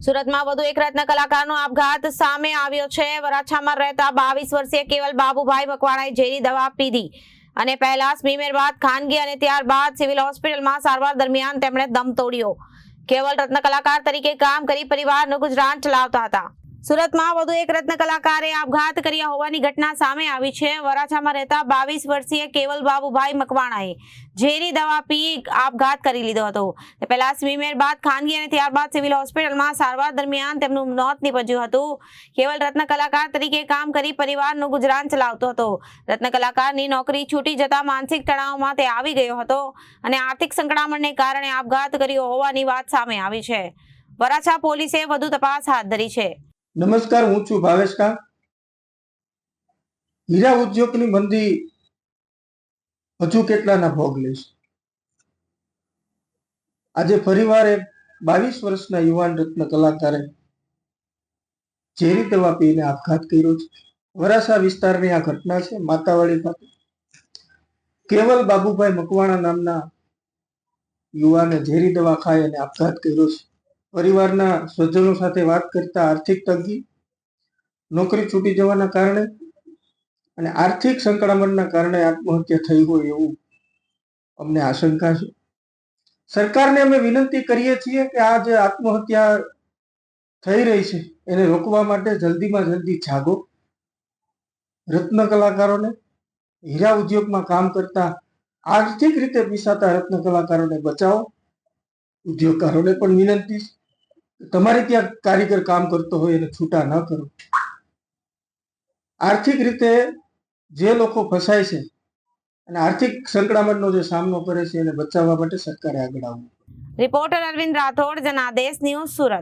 સુરતમાં વધુ એક રત્ન કલાકારનો આપઘાત સામે આવ્યો છે। વરાછામાં રહેતા 22 વર્ષીય કેવલ બાબુભાઈ મકવાણાએ ઝેરી દવા પીધી અને પહેલા સ્મીમેર બાદ ખાનગી અને ત્યારબાદ સિવિલ હોસ્પિટલમાં સારવાર દરમિયાન તેમણે દમ તોડ્યો। કેવલ રત્ન કલાકાર તરીકે કામ કરી પરિવારનું ગુજરાન ચલાવતા હતા। સુરતમાં વધુ એક રત્ન કલાકારે આપઘાત કર્યા હોવાની ઘટના સામે આવી છે। વરાછામાં રહેતા 22 વર્ષીય કેવલ બાબુભાઈ મકવાણાએ ઝેરી દવા પી આપઘાત કરી લીધો હતો। તે પહેલા સ્વીમેર બાદ ખાનગી અને ત્યારબાદ સિવિલ હોસ્પિટલમાં સારવાર દરમિયાન તેમનું મોત નીપજ્યું હતું। કેવલ રત્ન કલાકાર તરીકે કામ કરી પરિવારનું ગુજરાન ચલાવતો હતો। રત્ન કલાકારની નોકરી છૂટી જતા માનસિક તણાવમાં તે આવી ગયો હતો અને આર્થિક સંકળામણને કારણે આપઘાત કર્યો હોવાની વાત સામે આવી છે। વરાછા પોલીસે વધુ તપાસ હાથ ધરી છે। નમસ્કાર, હું છું ભાવેશ કા। હીરા ઉદ્યોગની મંદી હજુ કેટલાના ભોગ લેશે। આજે ફરીવાર એક 22 વર્ષના યુવાન રત્ન કલાકારે ઝેરી દવા પીને આપઘાત કર્યો છે। વરાછા વિસ્તારની આ ઘટના છે। માતાવાડી ખાતે કેવલ બાબુભાઈ મકવાણા નામના યુવાને ઝેરી દવા ખાઈ અને આપઘાત કર્યો છે। પરિવારના સ્વજનો સાથે વાત કરતા આર્થિક તંગી, નોકરી છૂટી જવાના કારણે અને આર્થિક સંકળામણના કારણે આત્મહત્યા થઈ હોય એવું અમને આશંકા છે। સરકારને અમે વિનંતી કરીએ છીએ કે આ જે આત્મહત્યા થઈ રહી છે એને રોકવા માટે જલ્દીમાં જલ્દી જાગો। રત્ન કલાકારોને, હીરા ઉદ્યોગમાં કામ કરતા આર્થિક રીતે પીસાતા રત્ન કલાકારોને બચાવો। ઉદ્યોગકારોને પણ વિનંતી છે, તમારે ત્યાં કારીગર કામ કરતો હોય એને છૂટા ન કરો। આર્થિક રીતે જે લોકો ફસાય છે અને આર્થિક સંકળામણનો જે સામનો કરે છે એને બચાવવા માટે સરકારે આગળ આવવું। Reporter Arvind Rathod, Janadesh news, Surat.